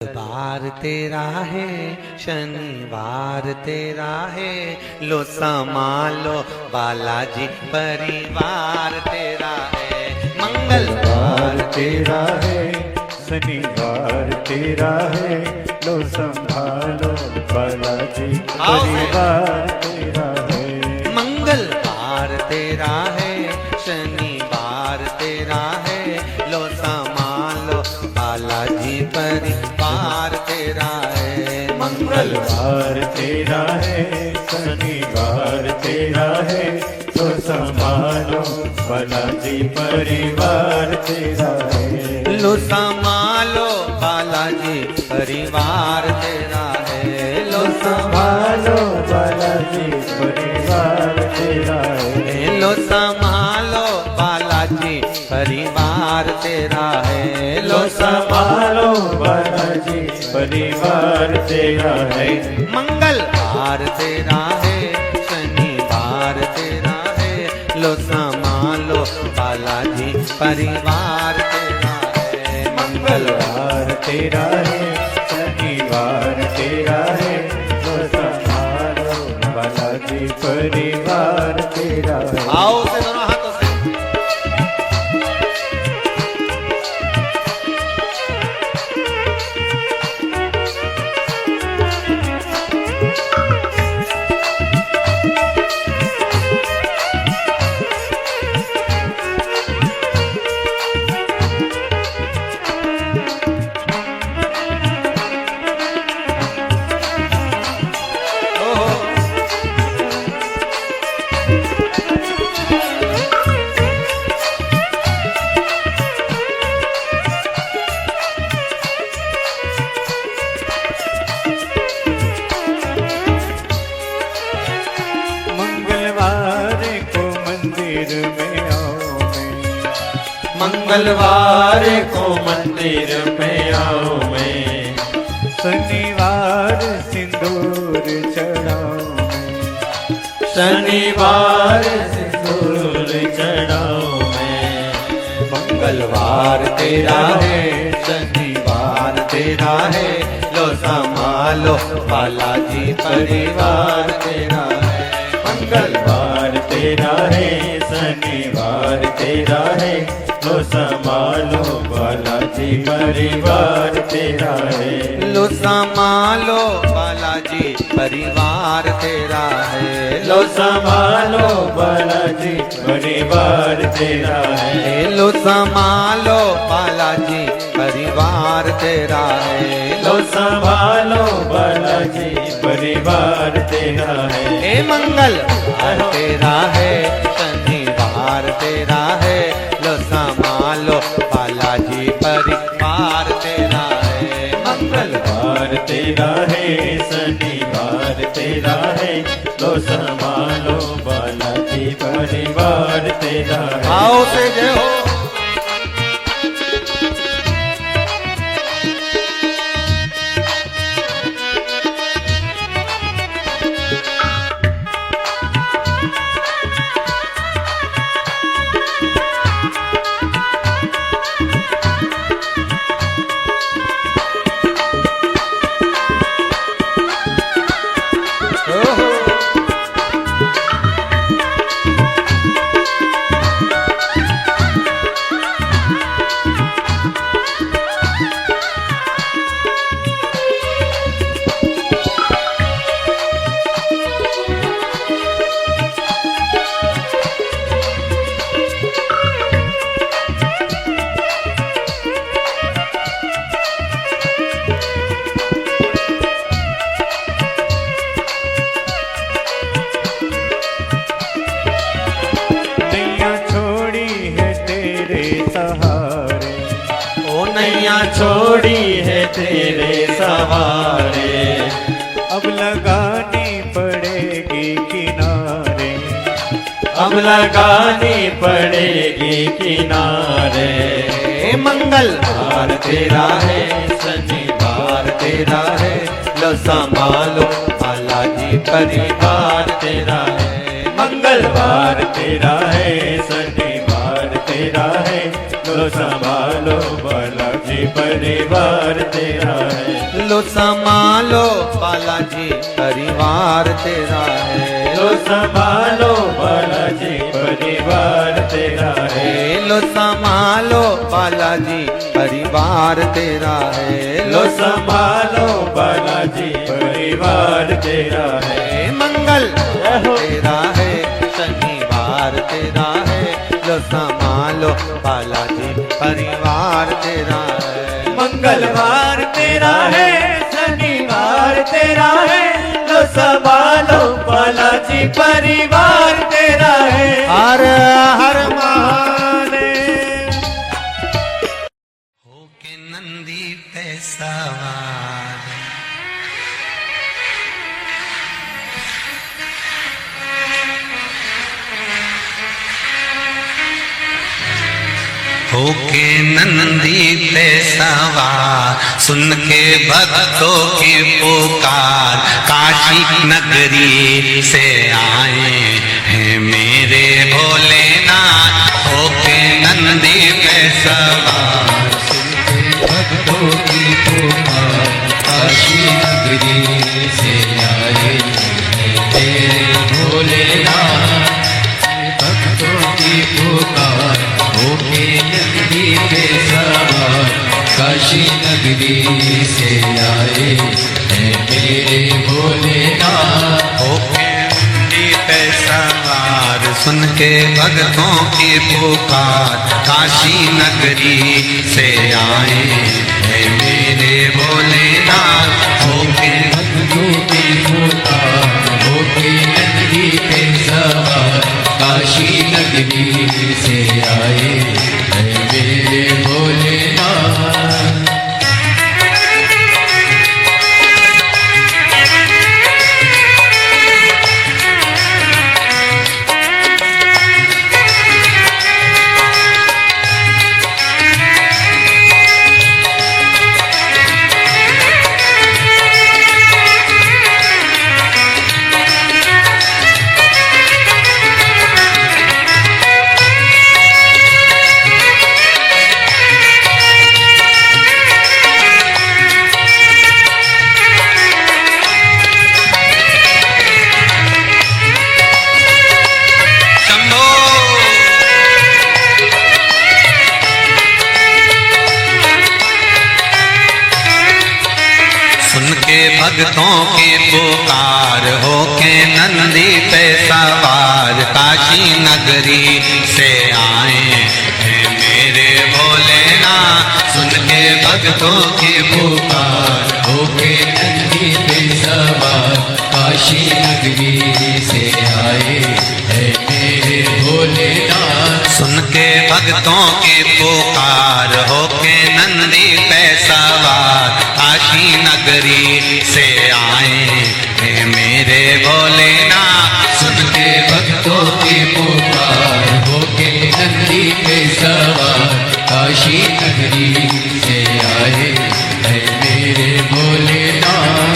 बार तेरा है, शनिवार तेरा है, लो संभालो बालाजी परिवार तेरा है। मंगलवार तेरा है, शनिवार तेरा है, लो संभालो बालाजी परिवार तेरा है। मंगलवार तेरा है, शनिवार तेरा है, लो संभालो बालाजी परिवार तेरा है। मंगलवार तेरा है, शनिवार तेरा है, लो संभालो बालाजी परिवार तेरा है। लो संभालो बालाजी परिवार तेरा है। लो संभालो बालाजी परिवार तेरा है। लो संभालो बालाजी परिवार तेरा है। लो संभालो बालाजी परिवार तेरा है। मंगलवार तेरा है, शनिवार तेरा है, लो संभालो बालाजी परिवार तेरा है। मंगलवार तेरा है, शनिवार तेरा है, लो संभालो बालाजी परिवार तेरा है। आओ से दोनों हाथों से। मंगलवार को मंदिर में आओ मैं, शनिवार सिंदूर चढ़ाओ मैं, शनिवार सिंदूर चढ़ाओ मैं। मंगलवार तेरा है, शनिवार तेरा है, लो संभालो बालाजी परिवार तेरा है। मंगलवार तेरा है, शनिवार तेरा है, लो संभालो बालाजी परिवार तेरा है। लो संभालो बालाजी परिवार तेरा है। लो संभालो बालाजी परिवार तेरा है। लो संभालो बालाजी परिवार तेरा है। लो संभालो बालाजी परिवार तेरा है। हे मंगलवार तेरा है, शनिवार तेरा है, लो संभालो बालाजी परिवार तेरा है। मंगलवार तेरा है, शनिवार तेरा है, लो संभालो बालाजी परिवार तेरा है। आओ से जय हो। नैया छोड़ी है तेरे सहारे, अब लगानी पड़ेगी किनारे, अब लगानी पड़ेगी किनारे। मंगलवार तेरा है, शनिवार तेरा है, लो संभालो बालाजी परिवार तेरा है। मंगलवार तेरा है, शनिवार तेरा है, लो संभालो बालाजी बालाजी परिवार तेरा है। लो संभालो बालाजी परिवार तेरा है। लो संभालो बालाजी परिवार तेरा है। लो संभालो बालाजी परिवार तेरा है। लो संभालो बालाजी परिवार तेरा है। मंगल तेरा है, शनिवार तेरा है। लो संभालो बालाजी परिवार तेरा है। मंगलवार तेरा है, शनिवार तेरा है। लो संभालो बालाजी परिवार तेरा है। हर हर महादेव। होके नंदी पे सवार, होके नंदी पे सवार, सुन के भक्तों की पुकार, काशी नगरी से आए हैं मेरे भोलेनाथ। होके नंदी पे सवार, सुन के भक्तों की पुकार, काशी नगरी से आए हैं मेरे भोलेनाथ। भक्तों की पुकार, होके नगरी पे सवार, काशी नगरी से आए हैं मेरे भोलेनाथ। होके नगरी पे सवार, सुन के भक्तों की पुकार, काशी नगरी से आए हैं मेरे भोलेनाथ। होके भक्तों की पुकार, होके नगरी पे सवार, काशी नगरी से आए हैं मेरे भोलेनाथ। भक्तों की पुकार, होके नंदी पे सवार, काशी नगरी से आए हैं मेरे भोलेनाथ। सुन के भक्तों की पुकार, होके नंदी पे सवार, काशी नगरी से आए हैं मेरे भोलेनाथ। सुन के भक्तों की पुकार, होके नंदी पे सवार, काशी नगरी से आए हैं मेरे भोलेनाथ। सुन के भक्तों की पुकार, होके नंदी पे सवार, काशी नगरी से आए हैं मेरे भोलेनाथ।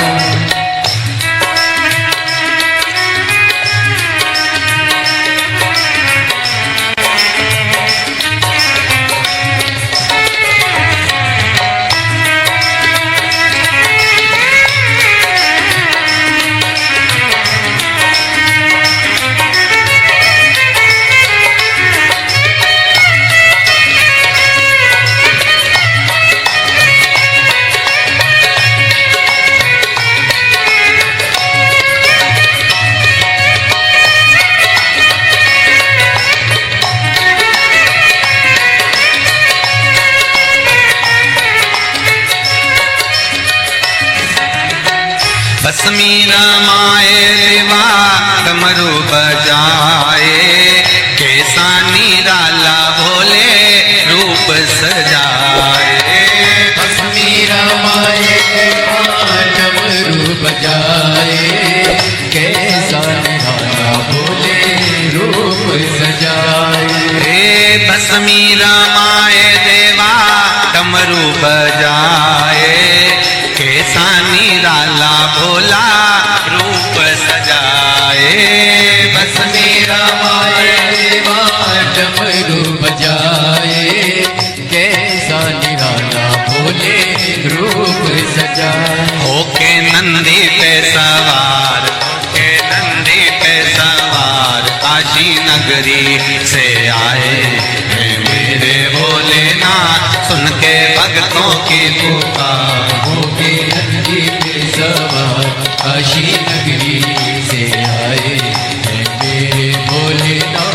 भस्मी रमाए देवा डमरू बजाए, कैसा निराला भोले रूप सजाए। भस्मी रमाए देवा डमरू बजाए, कैसा निराला भोले रूप सजाए। भस्मी रमाए देवा डमरू बजाए, कैसा निराला भोला रूप सजाए। भस्मी रमाए देवा डमरू बजाए, कैसा निराला जाए। होके नंदी पे सवार, होके नंदी पे सवार काशी नगरी से आए हैं मेरे भोलेनाथ। सुन के भक्तों की पुकार, होके नंदी पे सवार काशी नगरी से आए हैं मेरे भोलेनाथ।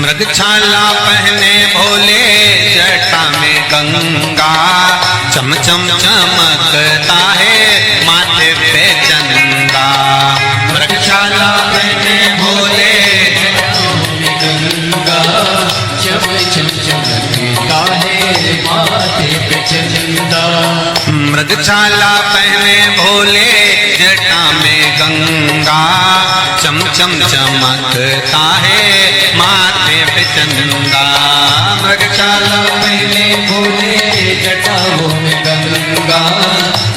मृगछाला पहने भोले जटा में गंगा, चम चम चमकता है माथे पे चंदा। मृगछाला पहने भोले जटा में गंगा, चम चम चमकता है माथे पे चंदा। मृगछाला पहने भोले जटा में गंगा, चम चम चमकता है माथे पे चंदा। मृगछाला पहने भोले जटाओं में गंगा,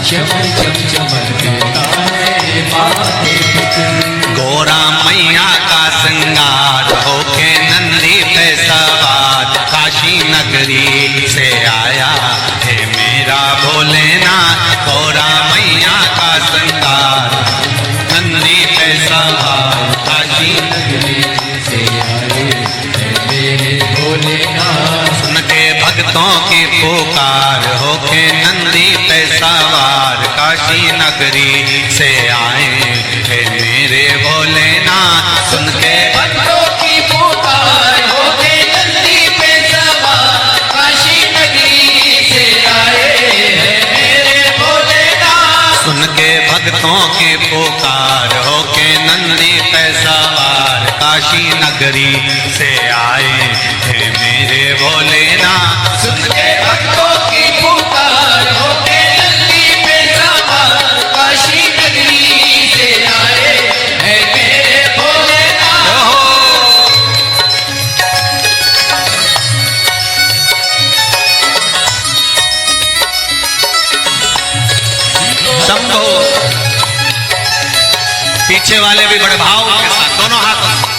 चम चम चमकता है माथे पे चंदा। गोरा मैया का श्रृंगार होके नंदी पे सवार काशी नगरी से आया है मेरा भोलेनाथ। गोरा मैया का श्रृंगार नंदी पे सवार काशी नगरी से आए हैं मेरे भोलेनाथ। सुन के भक्तों की पुकार होके नंदी पे सवार काशी नगरी से आए हैं मेरे भोलेनाथ। सुन के भक्तों की पुकार होके नंदी पे सवार काशी नगरी से आए हैं मेरे भोलेनाथ। सुन के भक्तों की पुकार होके नंदी पे सवार काशी नगरी से आए हैं मेरे भोलेनाथ। सुन के भक्तों की पुकार होके नंदी पे सवार काशी नगरी से आए हैं मेरे भोलेनाथ। शंभो। पीछे वाले भी बड़े भाव के साथ दोनों हाथों से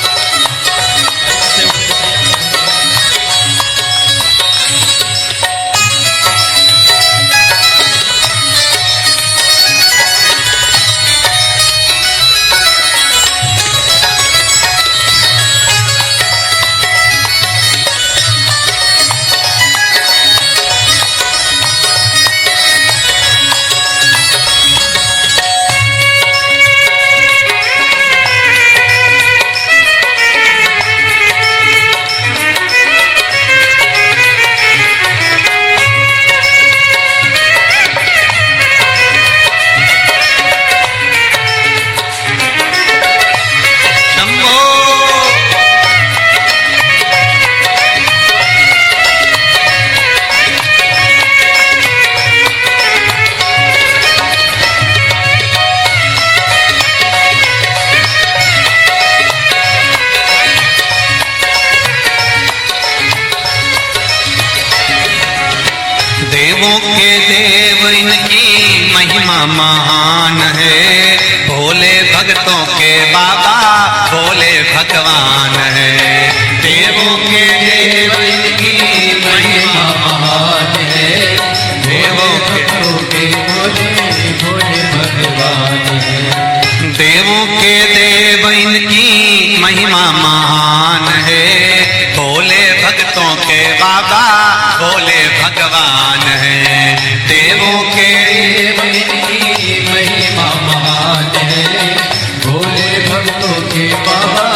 देवों के देव इनकी महिमा महान है, भोले भक्तों के बाबा भोले भगवान है। देवों के देव इनकी महिमा महान है, देवों के भोले भोले भगवान है। देवों के देव इनकी महिमा महान है, भोले भक्तों के बाबा भोले भगवान है। देवों के देव इनकी महिमा महान है, भोले भक्तों के बाबा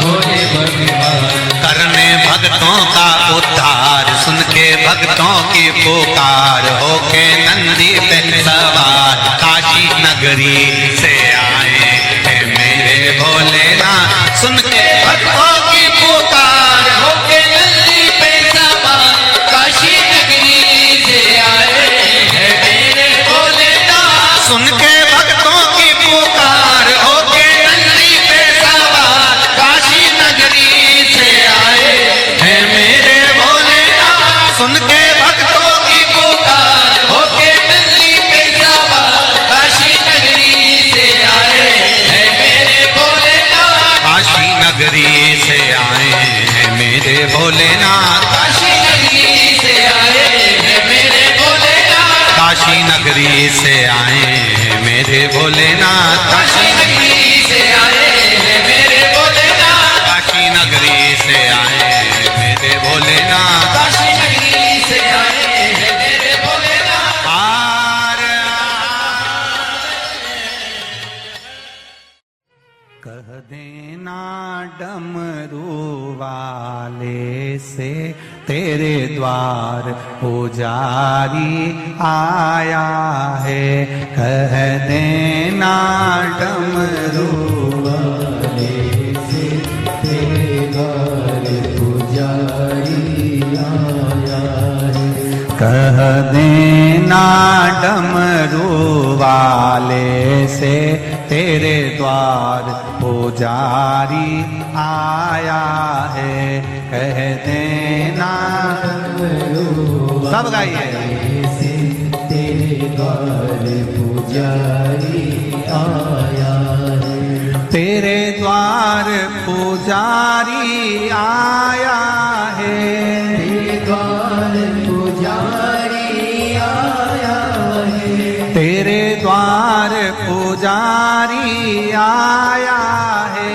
भोले भगवान। करने भक्तों का उद्धार, सुन के भक्तों की पुकार, होके नंदी पे सवार काशी नगरी से आए हैं मेरे भोलेनाथ। सुन के भक्तों की पुकार, होके नंदी पे सवार काशी नगरी से आए हैं मेरे भोलेनाथ। सुन के भक्तों की पुकार, होके नंदी पे सवार काशी नगरी से आए हैं मेरे भोलेनाथ। सुन के भक्तों की पुकार, होके नंदी पे सवार काशी नगरी से आए हैं मेरे भोलेनाथ। काशी नगरी से आए हैं मेरे भोलेनाथ। काशी नगरी से आए हैं मेरे भोलेनाथ। काशी नगरी से आए हैं मेरे भोलेनाथ। काशी नगरी से आए हैं मेरे भोलेनाथ। काशी नगरी से आए हैं मेरे भोलेनाथ। काशी नगरी से आए हैं मेरे भोलेनाथ। कह देना डमरू वाले से तेरे द्वार पुजारी आया है। कह देना डमरू वाले से तेरे द्वार पुजारी आया है। कह देना डमरू वाले से तेरे द्वार पुजारी आया है। कह देना सब गाइए से तेरे द्वार पुजारी आया है। तेरे द्वार पुजारी आया है। तेरे द्वार पुजारी आया है। तेरे द्वार पुजारी आया है।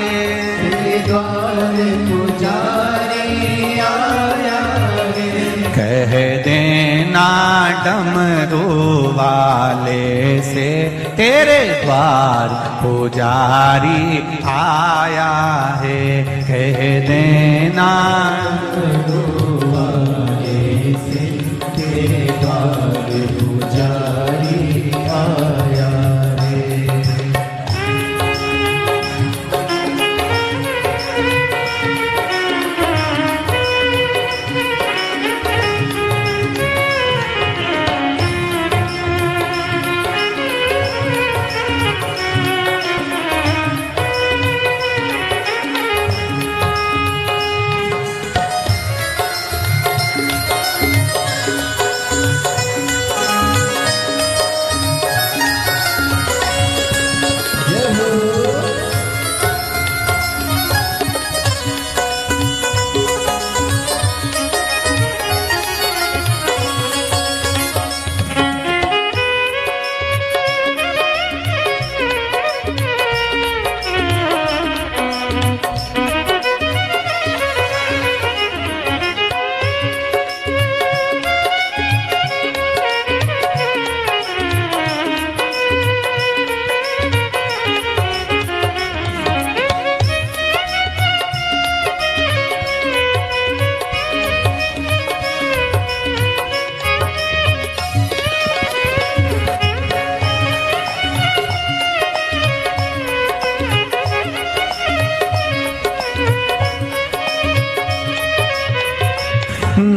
तेरे द्वार पुजारी आया है। कह देना डमरू वाले से तेरे द्वार पुजारी आया है। कह देना डमरू वाले से तेरे द्वार पुजारी आया है।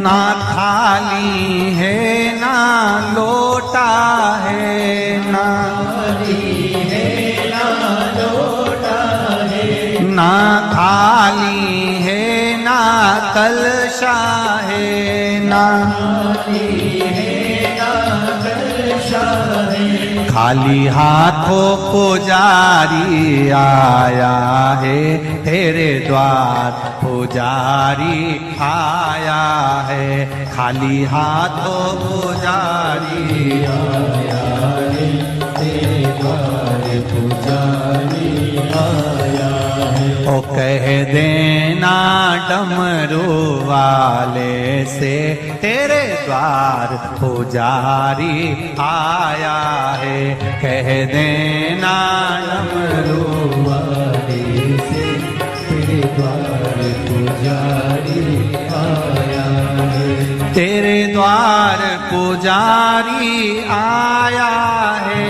ना थाली है ना लोटा है, ना थाली है ना लोटा है, ना थाली है ना कलशा है, ना थाली है ना खाली हाथों पुजारी आया है तेरे द्वार, पुजारी आया है। खाली हाथों पुजारी आया है तेरे द्वार, पुजारी आया है। ओ कह देना डमरू वाले से तेरे द्वार पुजारी आया है। कह देना डमरू वाले से तेरे द्वार पुजारी आया है। तेरे द्वार पुजारी आया है,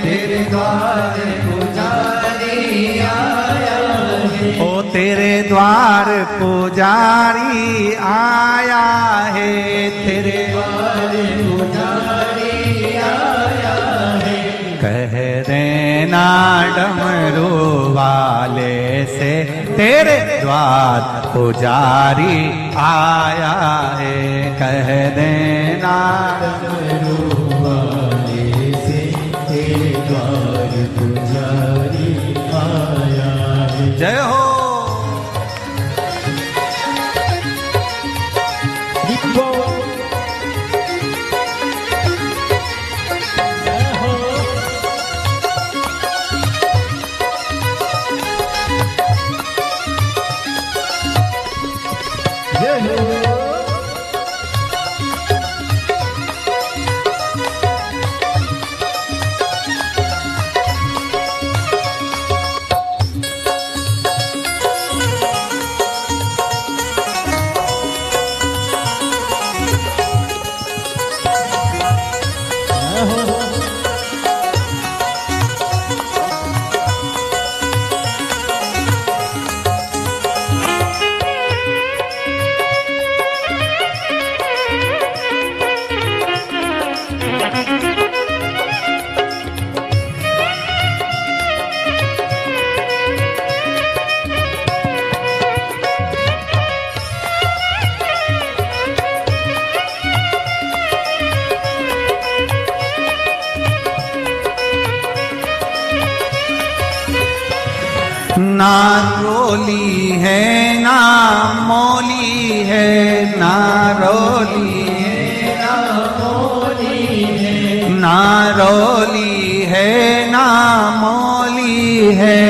तेरे द्वार पुजारी आया है। ओ तेरे द्वार पुजारी आया है, तेरे द्वार पुजारी आया है। कह देना डमरू वाले से तेरे द्वार पुजारी आया है। कह देना डमरू वाले से तेरे द्वार पुजारी आया है। जय हो। ना रोली है ना मोली है, ना रोली है ना मोली है। ना रोली है ना मोली है,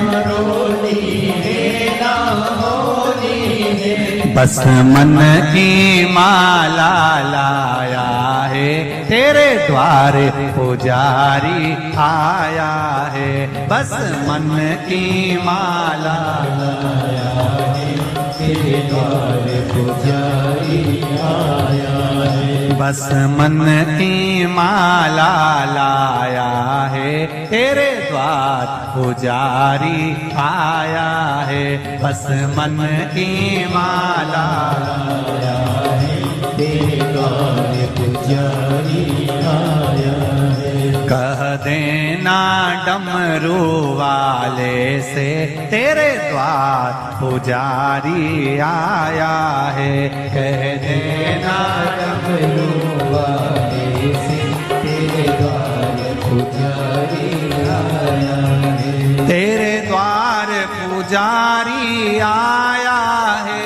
ना रोली है ना मोली है। बस मन की माला लाया है तेरे द्वार पुजारी आया है। बस मन की माला लाया है तेरे द्वार पुजारी आया है। बस मन की माला लाया है तेरे द्वार पुजारी आया है। बस मन की माला लाया है तेरे द्वार पुजारी आया है। कह देना डमरू वाले से तेरे द्वार पुजारी आया है। कह देना डमरू वाले से तेरे द्वार पुजारी आया है। तेरे द्वार पुजारी आया है,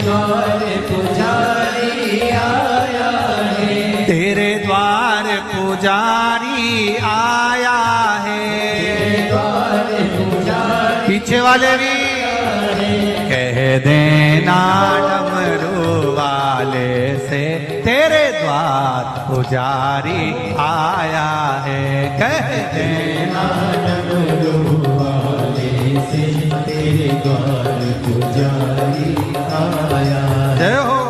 द्वार पुजारी आया है। तेरे द्वार पुजारी आया है, द्वार पुजारी। पीछे वाले भी कह देना डमरू वाले से तेरे द्वार पुजारी आया है। कह देना डमरू वाले से तेरे द्वार पुजारी आया। जय हो।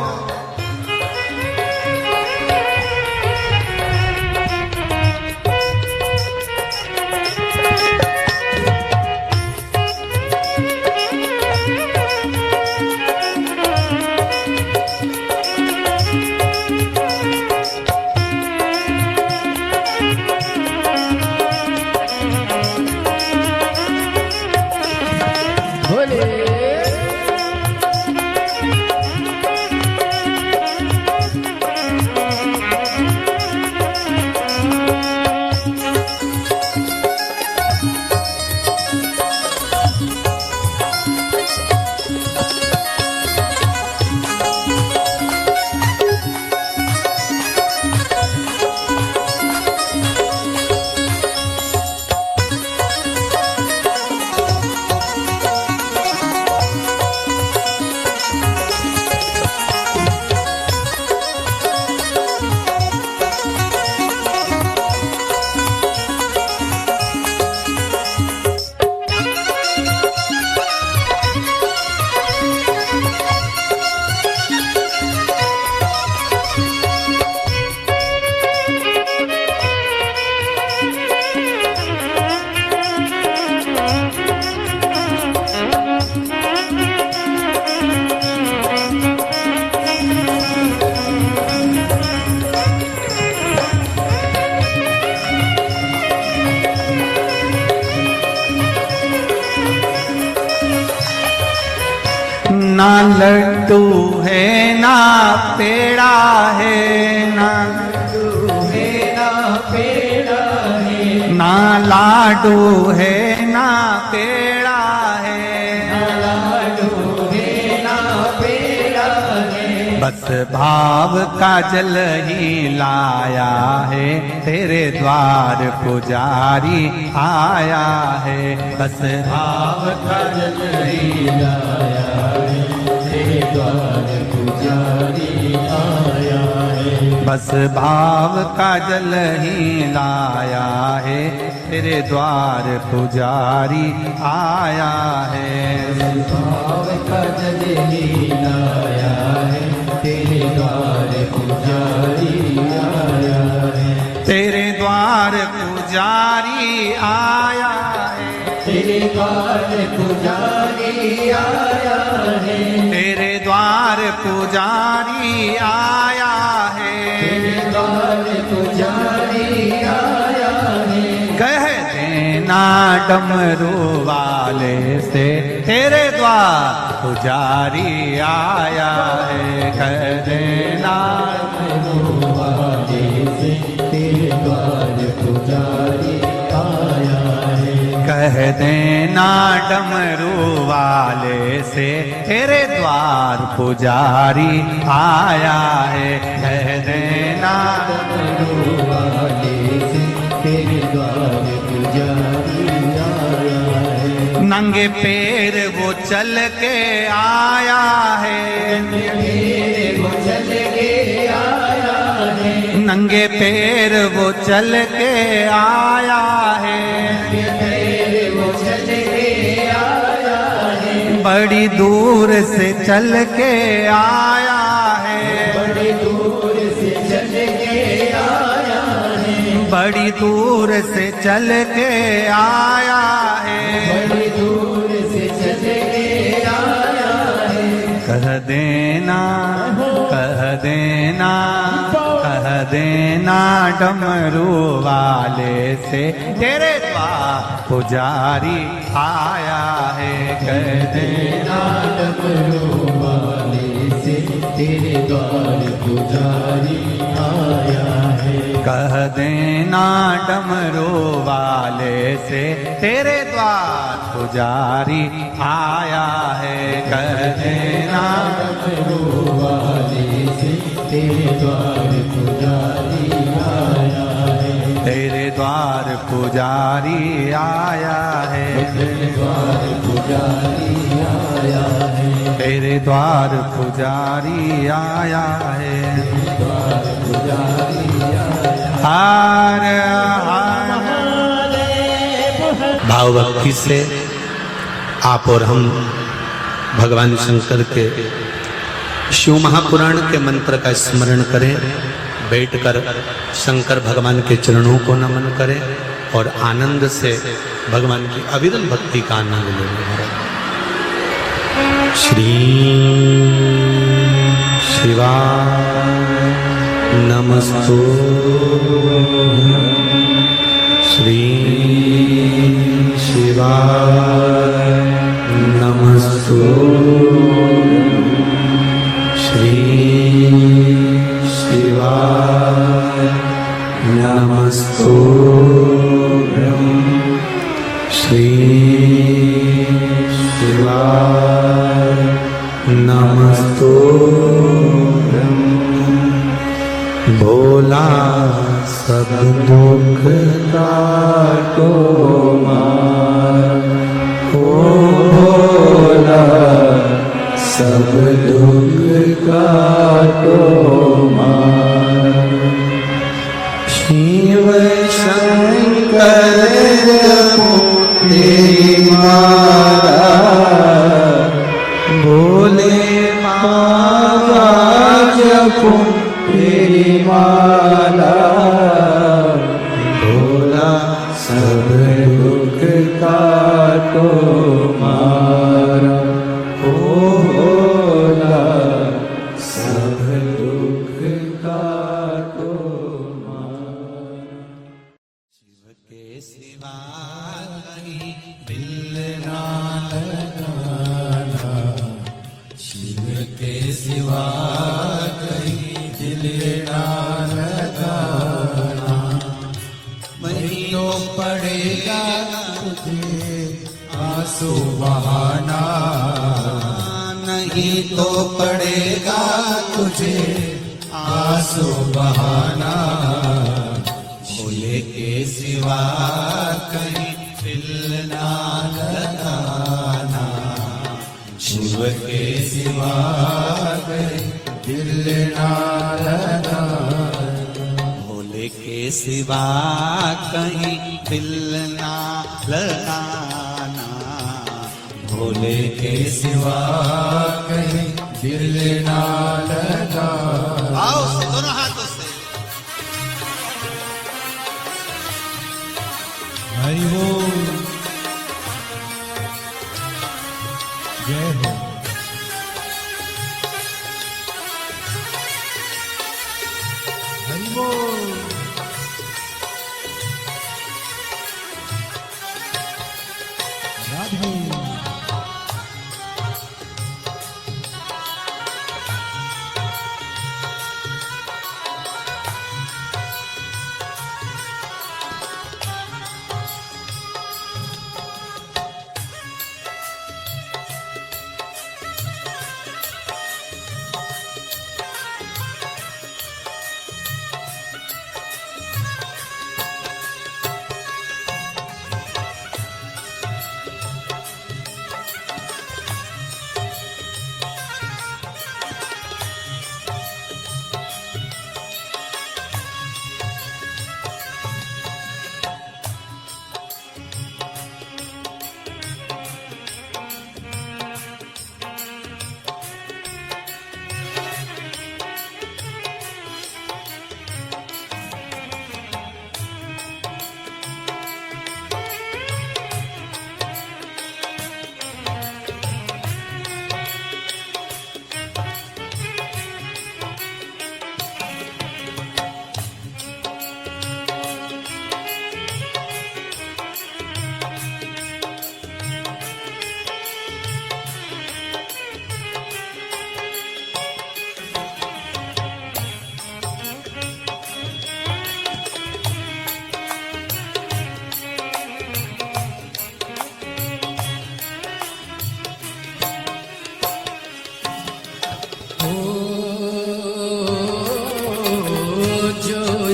ना लड्डू है ना पेड़ा है, ना ना लाडू है ना पेड़ा है, बस भाव का जल ही लाया है, तेरे द्वार पुजारी आया है। बस भाव का जल ही लाया है, तेरे द्वार पुजारी आया है। बस भाव का जल ही लाया है, तेरे द्वार पुजारी आया है। भाव का जल ही लाया है, तेरे द्वार पुजारी आया है। तेरे द्वार पुजारी आया है, तेरे द्वार पुजारी आया है। तेरे द्वार पुजारी आया है, तेरे द्वार पुजारी आया है। कह देना डमरू वाले से, तेरे द्वार पुजारी आया है। कह देना डमरू वाले से, तेरे द्वार पुजारी आया है। कह देना डमरू वाले से, तेरे द्वार पुजारी आया है। कह देना डमरू वाले से, तेरे द्वार पुजारी आया है। नंगे पैर वो चल के आया है, नंगे पैर वो चल के आया है, बड़ी दूर से चल के आया है, बड़ी दूर से चल के आया है, बड़ी दूर से चल के आया है, बड़ी दूर से चल के आया है। कह देना, कह देना, कह देना डमरू वाले से, तेरे द्वार पुजारी आया है। कह देना डमरू वाले से, तेरे द्वार पुजारी आया है। कह देना डमरू वाले से, तेरे द्वार पुजारी आया है। कह देना डमरू वाले से, तेरे द्वार पुजारी आया है। तेरे द्वार पुजारी आया है, तेरे द्वार पुजारी आया है। तेरे द्वार पुजारी आया है, द्वार पुजारी आया। हार भाव भक्ति से आप और हम भगवान शंकर के शिव महापुराण के मंत्र का स्मरण करें, बैठकर शंकर भगवान के चरणों को नमन करें और आनंद से भगवान की अविरल भक्ति का आनंद लें। श्री शिवाय नमस्तु, श्री शिवाय नमस्तु, श्री शिवाय नमस्तुभ्यं, श्री शिवाय नमस्तुभ्यं। भोला सब दुख काटो मार, ओ भोला सब दुख काटो मार। शिव शंकर तेरी मारा, भोले माता जपो तेरी माला। भोला सब दुख काटो मारा, ओ भोला सब दुख काटो मारा। शिव के सिवा कहीं दिल ना लगाना, नहीं तो पड़ेगा तुझे आंसू बहाना, भोले के सिवा कहीं दिल ना लगाना, शिव के सिवा कहीं दिल ना लगाना, भोले के सिवा कहीं दिल ना लगाना, भोले के सिवा कहीं दिल ना लगाना। आओ से दोनों हाथों से। हरि बोल, जय हो। हरि बोल, राधे।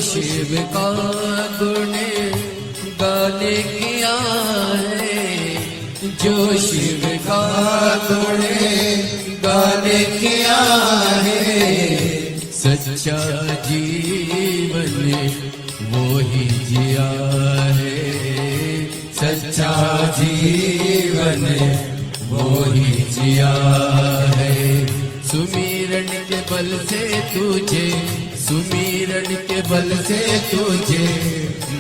शिव का गुण गाने किया है, जो शिव का गुण गाने किया है, सच्चा जीवन वो ही जिया है, सच्चा जीवन वो ही जिया है। सुमिरन के बल से तुझे, सुमिरन के बल से तुझे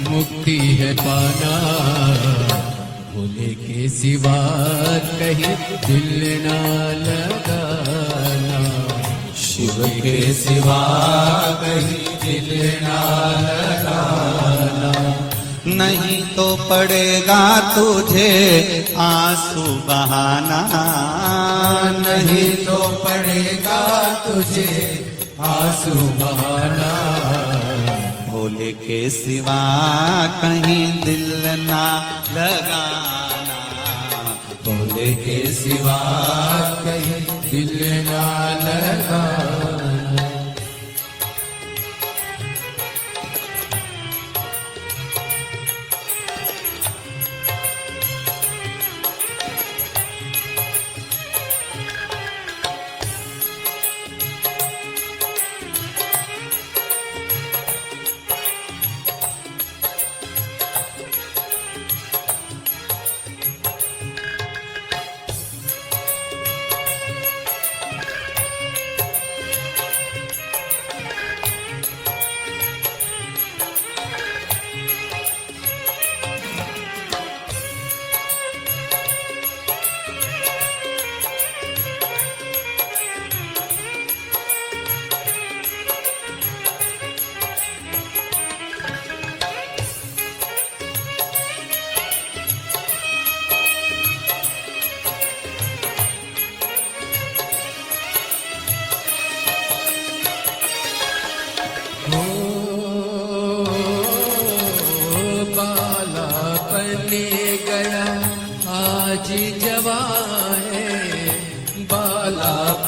मुक्ति है पाना, भोले के सिवा कहीं दिल ना लगाना, शिव के सिवा कहीं दिल ना लगाना, नहीं तो पड़ेगा तुझे आंसू बहाना, नहीं तो पड़ेगा तुझे आंसू बहाना, भोले के सिवा कहीं दिल ना लगाना, भोले के सिवा कहीं दिल ना लगाना।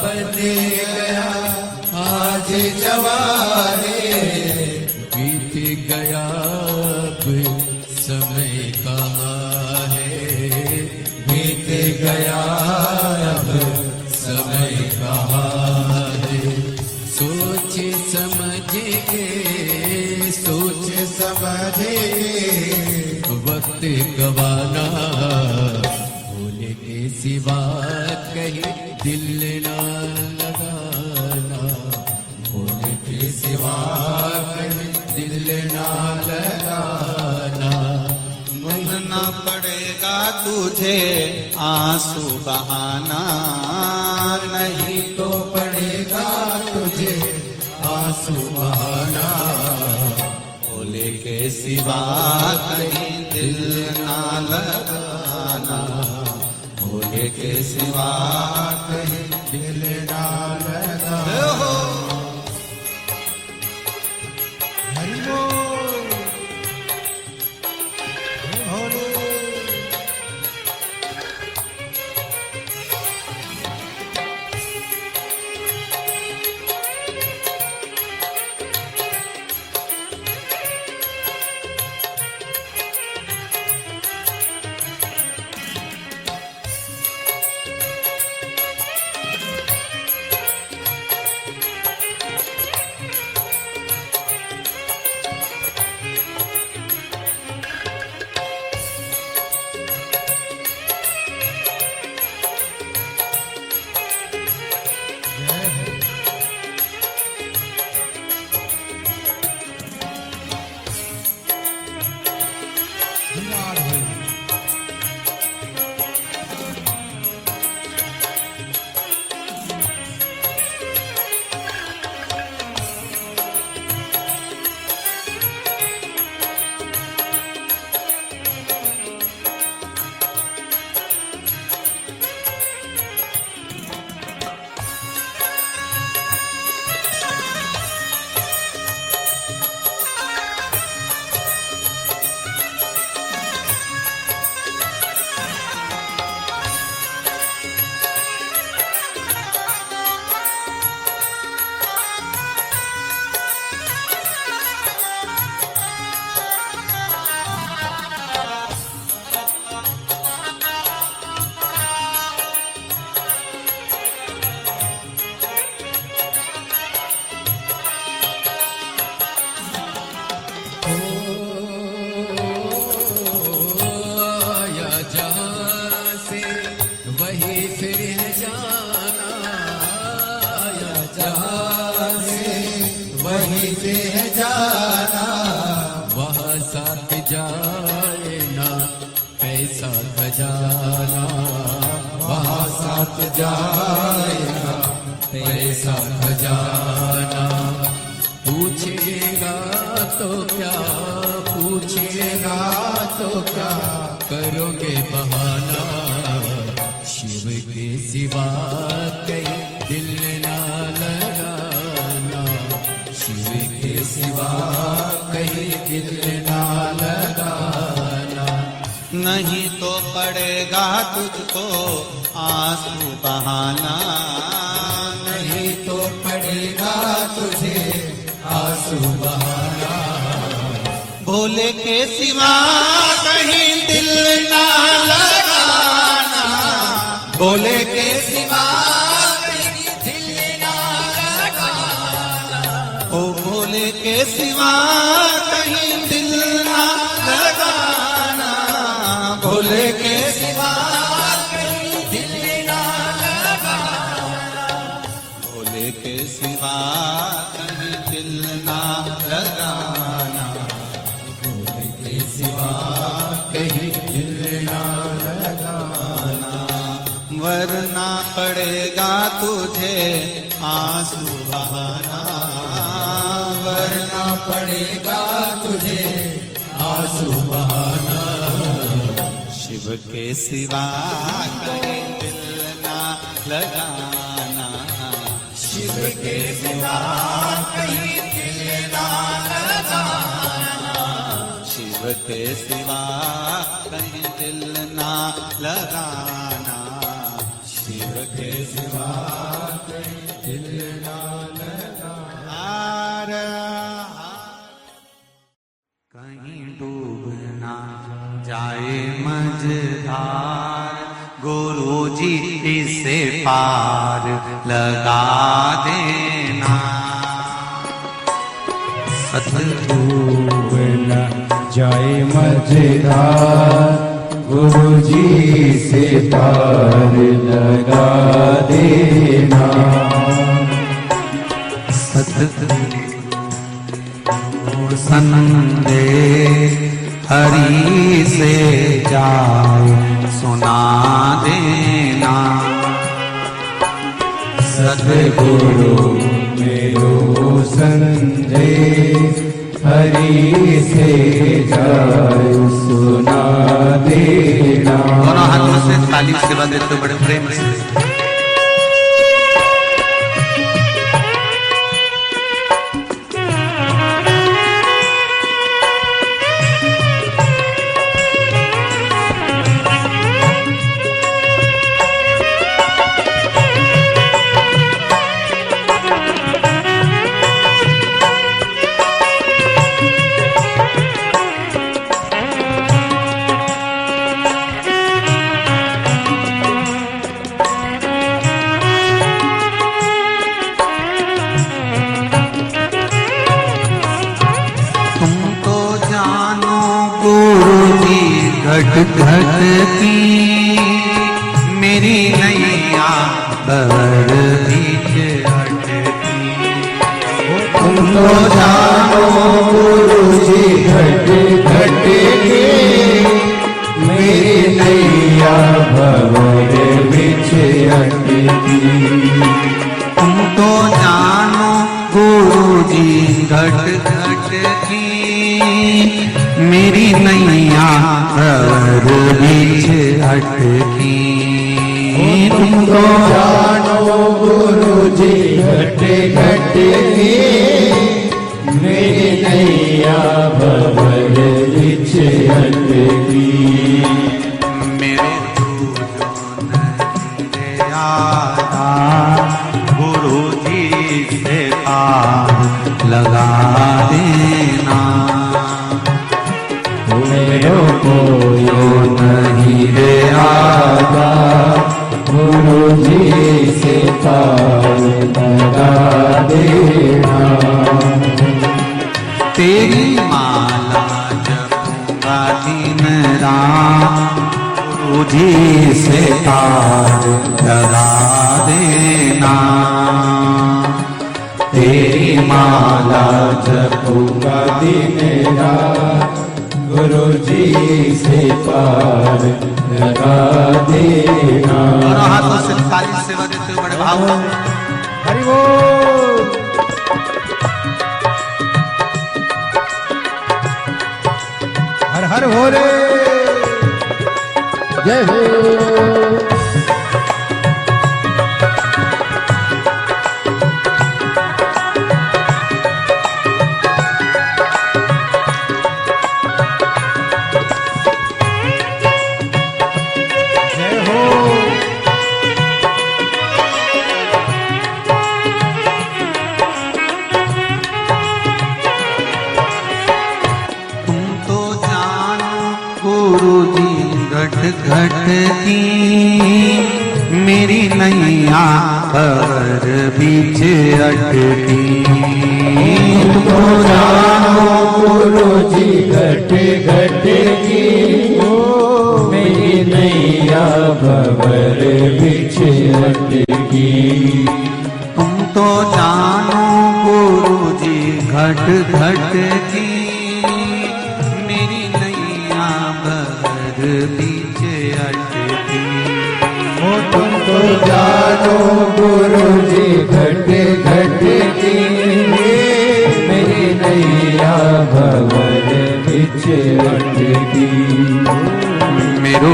बने गया आज जवारे, बीत गया अब समय कहाँ है, बीत गया अब समय कहाँ है। सोच समझ के सोच समझ वक्त गवाना, भूल के सिवा कहीं दिल ना लगाना, भूल के सिवा कहीं दिल ना लगाना। बहना पड़ेगा तुझे आंसू बहाना, नहीं तो पड़ेगा तुझे आंसू बहाना, भोले के सिवा कहीं दिल ना लगाना, भोले के सिवा कहीं दिल ना लगा। हरि बोल भोले। जाए ना पैसा खजाना, वहाँ साथ जाएगा पैसा खजाना। पूछेगा तो क्या, पूछेगा तो क्या, करोगे बहाना। शिव के सिवा कहीं दिल ना लगाना, शिव के सिवा कहीं दिल ना लगाना। नहीं तो पड़ेगा तुझको आंसू बहाना, नहीं तो पड़ेगा तुझे आंसू बहाना। भोले के सिवा कहीं दिल ना लगाना, भोले के सिवा कहीं दिल ना लगाना। ओ भोले के सिवा कहीं दिल ना लगाना, भोले के सिवा कहीं दिल ना लगाना। भोले के सिवा कहीं दिल ना लगाना, भोले के सिवा कहीं दिल ना लगाना। वरना पड़ेगा तुझे आंसू बहाना, वरना पड़ेगा तुझे आंसू बहाना। शिव के सिवा कहीं दिल ना लगाना, शिव के सिवा कहीं दिल ना लगाना। शिव के सिवा कहीं दिल ना लगाना, शिव के सिवा हिलना लगा। कहीं डूब ना जाए मझधार, गुरु जी इसे पार लगा देना। डूब न जाए मझधार, गुरु जी से पार लगा देना। सतगुरु संदेश हरि से जाए सुना देना। सतगुरु मेरो संदेश हरि से जाए सुना देना। दोनों हाथों से ताली सेवा देते बड़े प्रेम से। घट घट की मेरी नैया भंवर बीच अटकी। तुम तो जानो गुरु जी घट घट की मेरी नैया भंवर बीच अटकी। तुम तो जानो गुरु जी घट घट की मेरी नैया भंवर बीच अटकी। तुम तो जानो गुरु जी घट घट की मेरी नैया भंवर बीच अटकी। मेरे जो नहीं आता गुरु जी से पार लगा देना। मेरो को यो नहीं रे आता गुरु जी से पार लगा देना। तेरी माला जपूंगा दिन रात गुरु जी से पार लगा देना। तेरी माला जपूंगा दिन रात गुरु जी से पार लगा देना। दोनों हाथों से ताली सेवा देते हुए बड़े भाव से। हरि बोल। हर हर हो रे जय हो। घट घट की मेरी नैया भंवर बीच अटकी। तुमको जानो गुरु जी घट घट की मेरी नैया भंवर बीच अटकी। तुम तो जानो गुरु जी घट घट की मेरी नैया भंवर बीच अटकी। तुमको जानो गुरु जी घट घट की मेरी नैया भंवर बीच अटकी। मेरो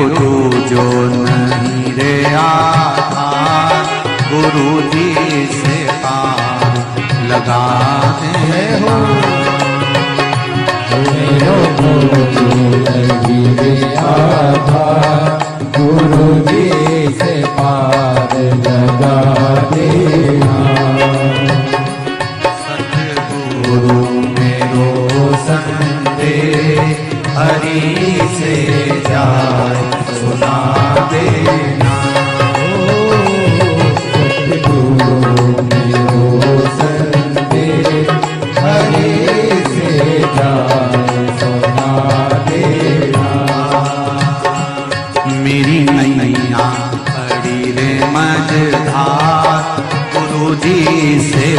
जो नहीं रे आधार गुरु जी से पार लगा दे हो। मेरो जो नहीं रे आधार गुरु जी से पार लगा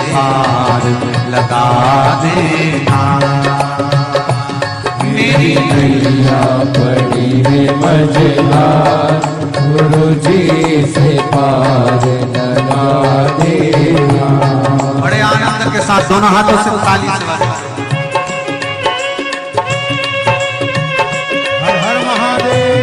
पार लगा देना। मेरी नैया पड़ी है मझधार, गुरु जी से पार लगा देना। बड़े आनंद के साथ दोनों हाथों से ताली से बजाओ। हर हर महादेव।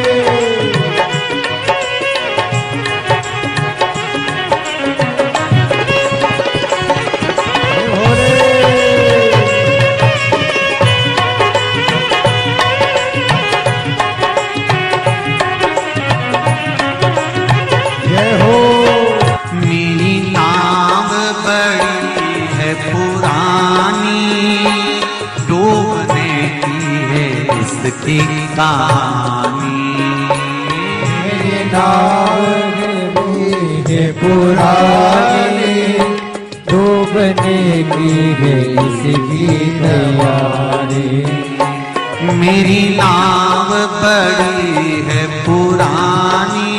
मेरी नाव बड़ी है पुरानी, डूबने की है इसकी कहानी। मेरी नाव है पुरानी, डूबने की है इसकी तैयारी। मेरी नाव बड़ी है पुरानी,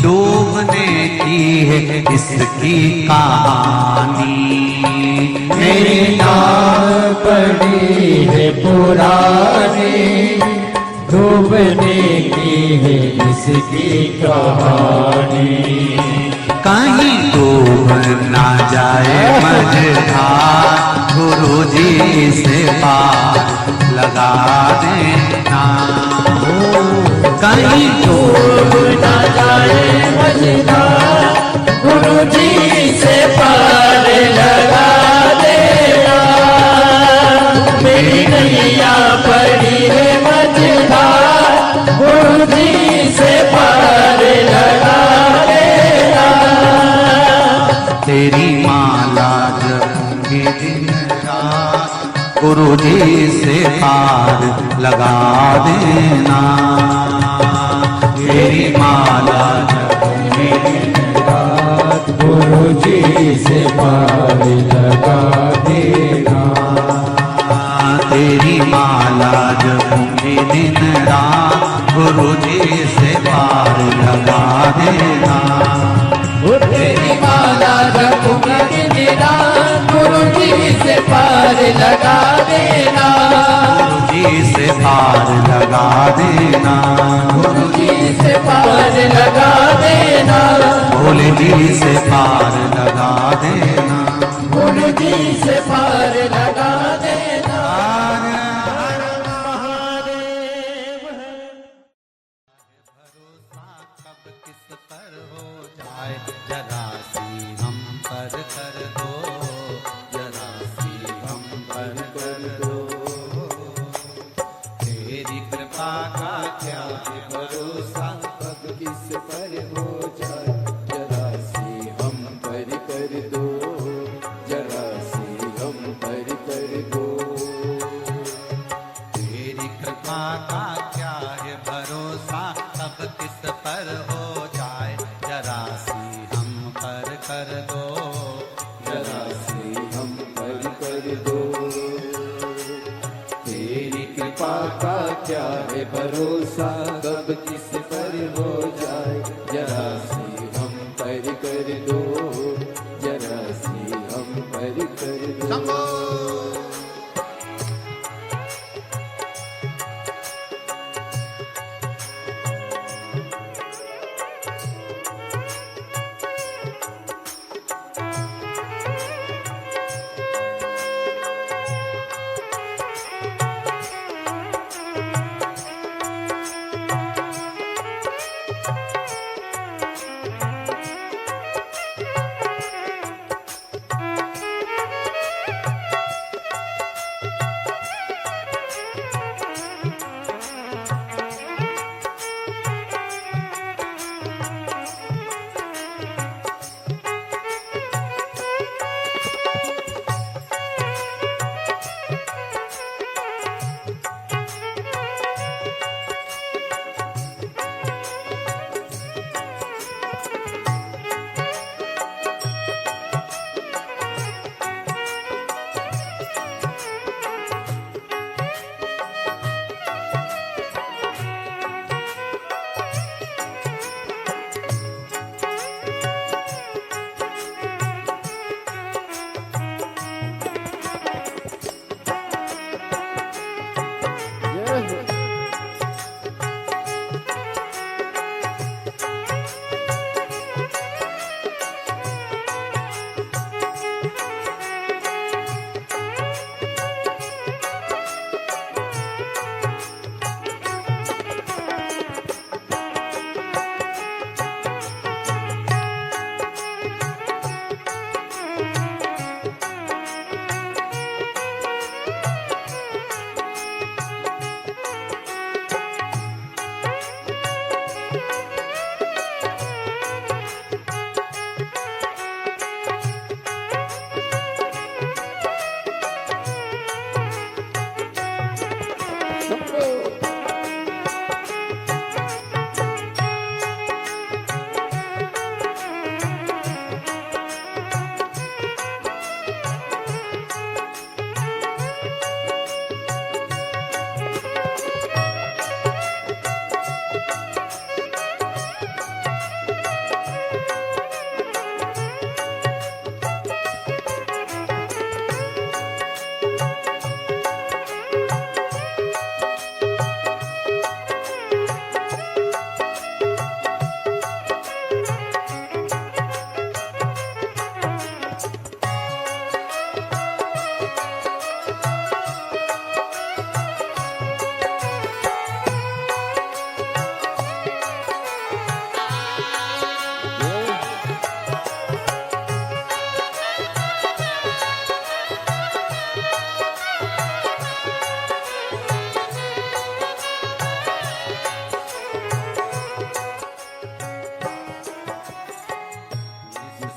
डूबने की है इसकी कहानी। मेरी नाव पड़ी है पुरानी, डूबने की है इसकी कहानी। कहीं डूब ना जाए मझधार, गुरु जी से पार लगा देना। कहीं डूब ना जाए मझधार, गुरु जी से पार लगा देना। मेरी नैया पड़ी है मझधार, गुरु जी से पार लगा देना। तेरी माला जपूंगी दिन रात, गुरु जी से पार लगा देना। तेरी माला जपूंगी दिन रात, गुरु जी से पार लगा देना। तेरी माला जपूंगी दिन रात, गुरु जी से पार लगा देना। तेरी माला जपूंगी दिन रात, गुरु जी से पार लगा देना। गुरु जी से पार लगा देना। गुरु जी से पार लगा देना। भोले जी से पार लगा देना। गुरु जी से पार लगा देना। भरोसा कब किस पर हो जाए, जरा सी हम पर कर दो, जरा सी हम पर कर दो। तेरी कृपा का क्या है भरोसा, कब किस पर हो जाए, जरा सी हम पर कर दो, जरा सी हम पर कर दो। तेरी कृपा का क्या है भरोसा, कब किस पर हो जाए, जरा सी हम पर कर दो, जरा सी हम पर कर दो। तेरी कृपा का क्या है भरोसा, कब किस पर हो जाए, जरा सी हम पर कर दो, जरा सी हम पर कर दो।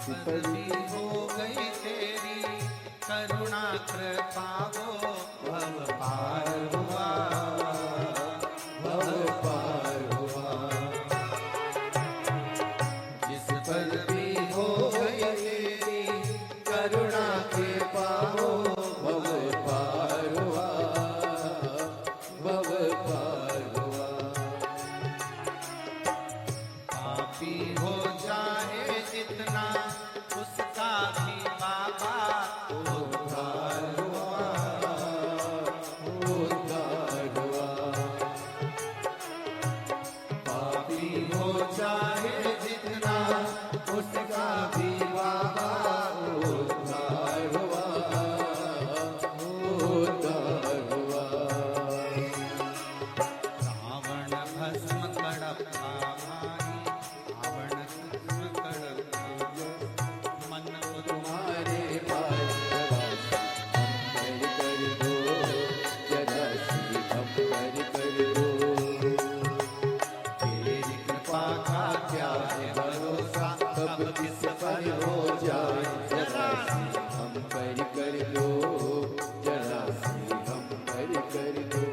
जिस पर भी हो गई तेरी करुणा कृपा वो भव पार हुआ, भव पार हुआ। जिस पर भी हो गई तेरी करुणा के पाओ भव पार हुआ, भव पार हुआ। पापी हो जाए जितना उसका भी बाबा उद्धार हुआ, उद्धार हुआ। पापी हो जाए जितना उसका भी बाबा उद्धार हुआ, उद्धार हुआ। रावण भस्म कड़प्पा भाई, रावण भस्म कड़प्पा मन को तुम्हारे पास हम कर दो, जरा सी हम कर दो। तेरी कृपा का क्या है भरोसा, कब किस पर हो जाए जरा सी हम कर दो, जरा सी हम कर दो।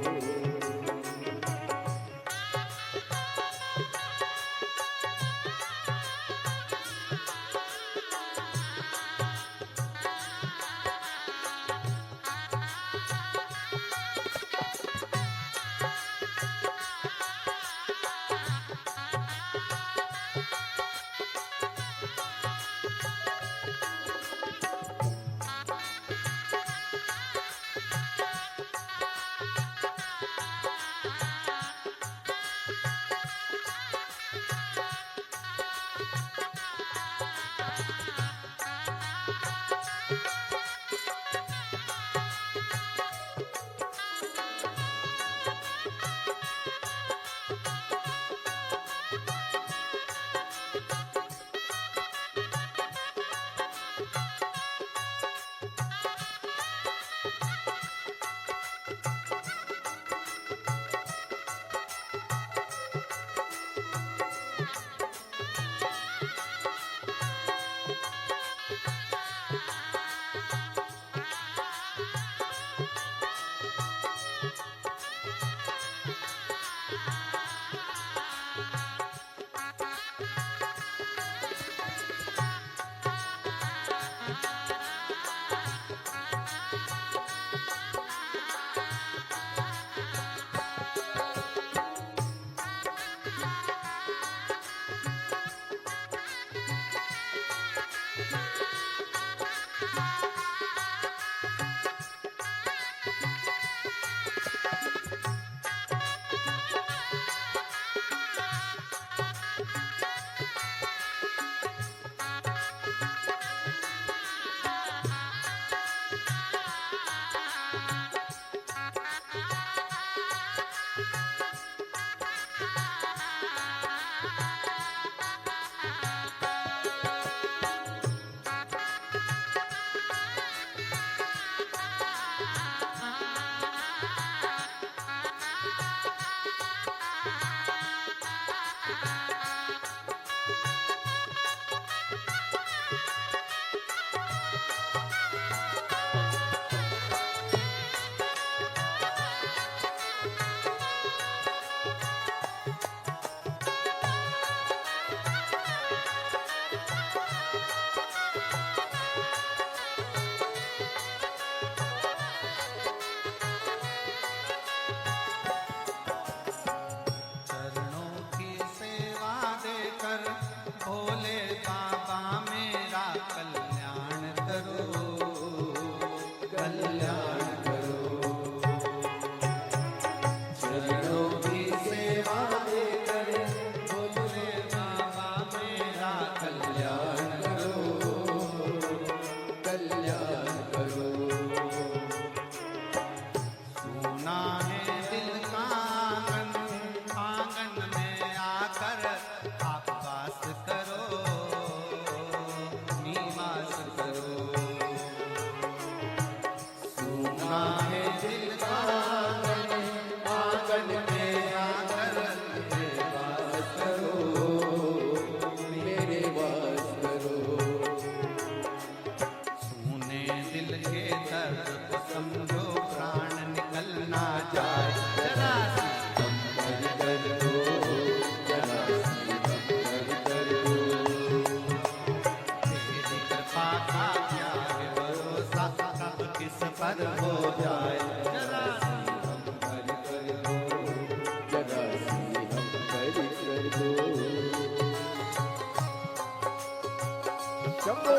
शंभो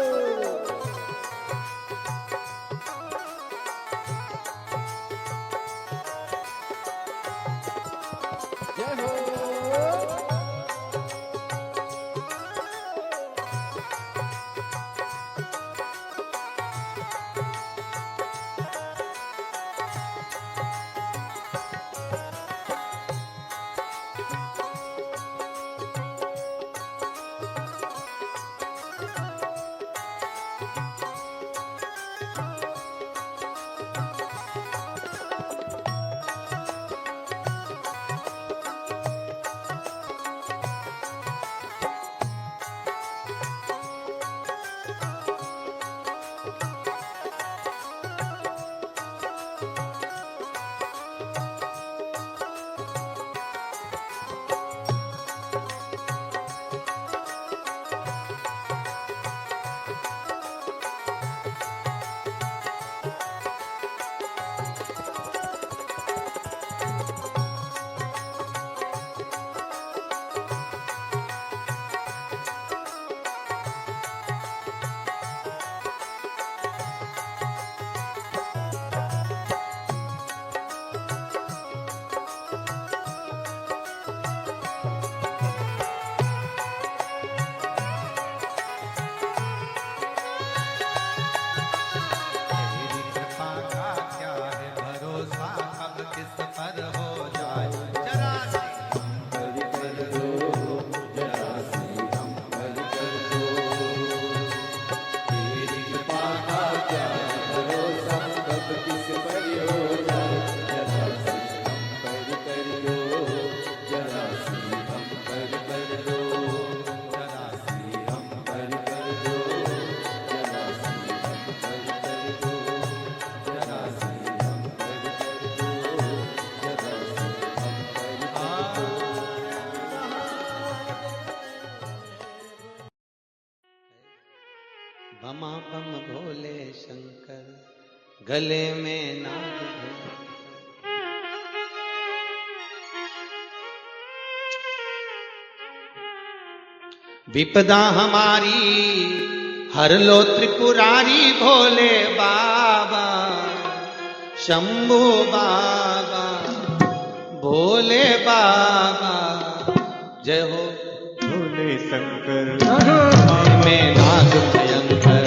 जय हो तेरी कृपा का क्या है भरोसा, कब किस पर हो जाए जरा सी हरि कर दो जरा सी हम हरि कर दो तेरी कृपा का क्या है भरोसा कब किस पर हो जाए जरा सी हम हरि कर दो जरा सी हम हरि कर दो जरा सी हम हरि कर दो जरा सी हम हरि कर दो जरा सी हम हरि कर दो जरा सी हम हरि बमा बम भोले शंकर गले में नाग भैंकर। विपदा हमारी हर लो त्रिपुरारी भोले बाबा शंभू बाबा भोले बाबा जय हो भोले शंकर में नाग भयंकर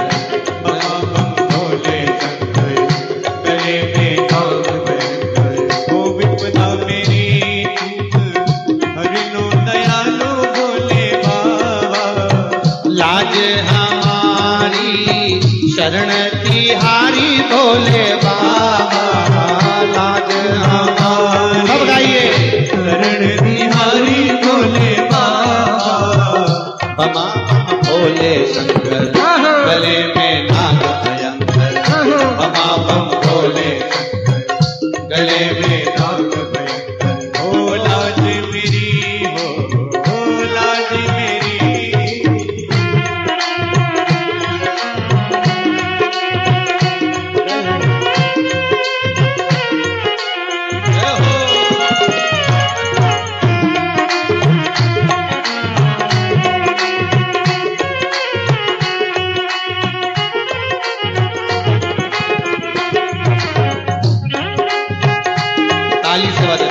भोले शंकर गले में नाग भयंकर। ओ विपदा मेरी चूक हरि लो दयालु भोले बाबा। लाज हमारी शरण तिहारी भोले बाबा लाज हमारी सब गाइए शरण बिहारी भोले बाबा। बमा बम भोले शंकर गले में नाग भयंकर बमा बम भोले शंकर गले में नाग भयंकर। ओ लाज मेरी हो लाज मेरी। ताली से बजा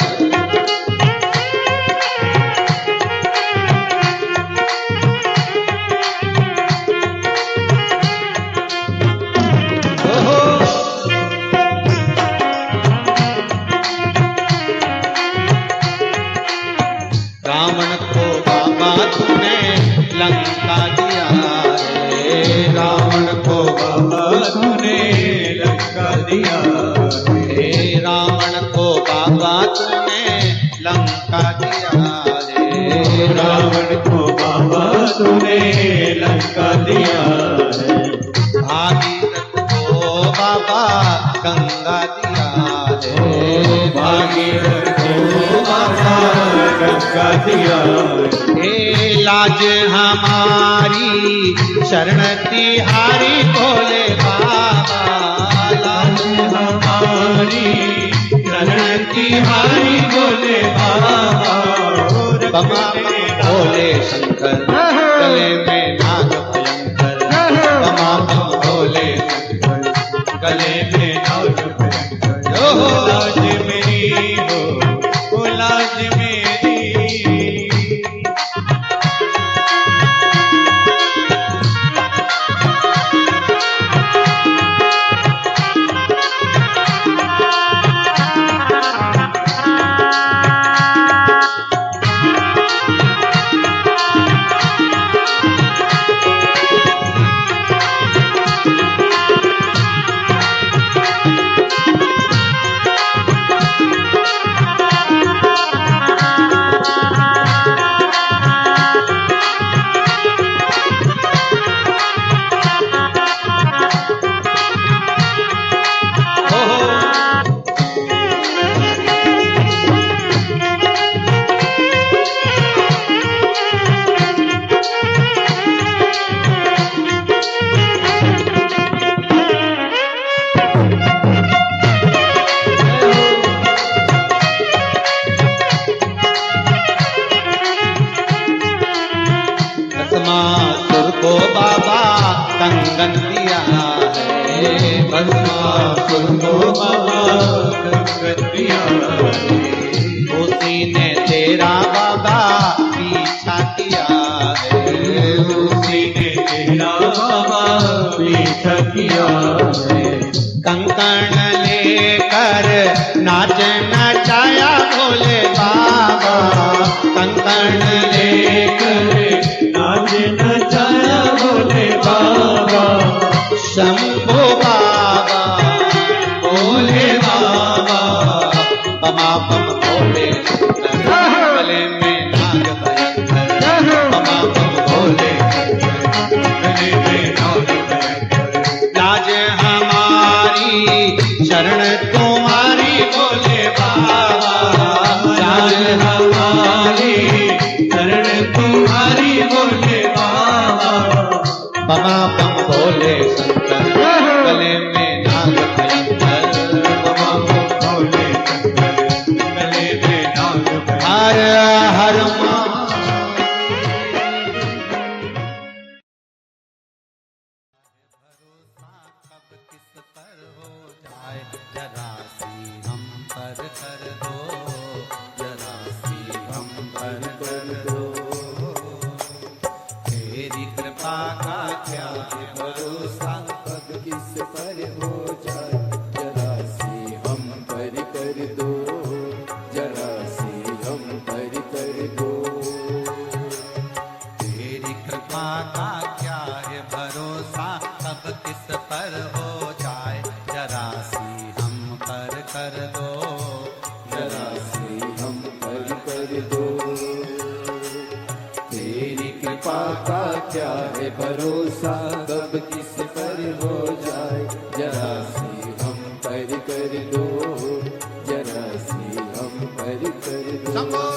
रावण को बाबा तूने लंका दिया रे रावण को बाबा तूने लंका दिया हे रावण को बाबा तूने लंका दिया रे रावण को बाबा तूने लंका दिया है। भागीरथ को बाबा गंगा दिया रे भागीरथ को बाबा गंगा दिया है। हे लाज हमारी शरण तिहारी भोले बाबा लाज हमारी शरण तिहारी भोले बाबा। बमा भोले शंकर गले में नाग भयंकर गले में नाग भयंकर हो लाज मेरी हो लाज मेरी भस्मासुर को बाबा कंगन दिया है भस्मासुर को बाबा कंगन दिया उसी ने तेरा बाबा पीछा किया है उसी ने तेरा बाबा पीछा किया है कंकण लेकर नाच नचाया भोले बाबा कंकण लेकर नाच नचाया भोले बाबा शंभो बाबा भोले बाबा बमा बम भोले गले में नाग भयंकर बमा बम भोले गले में नाग भयंकर लाज हमारी शरण तुम्हारी भोले बाबा लाज हमारी शरण तुम्हारी भोले बाबा बमा बम भोले शंकर गले में नाग भयंकर बमा बम भोले शंकर गले में नाग भयंकर हर हर मा कब किस पर हो जाए जरा सी हम पर कर दो जरा सी हम पर कर दो तेरी कृपा का क्या है भरोसा कब किस पर हो जाए जरा सी हम पर कर दो जरा सी हम पर कर दो तेरी कृपा का क्या है भरोसा कब किस पर हो जाए जरा सी हम पर कर दो जरा सी हम पर कर दो तेरी कृपा का क्या है भरोसा कब किस पर हो जाए जरा सी हम पर कर दो जरा सी हम पर कर दो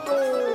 को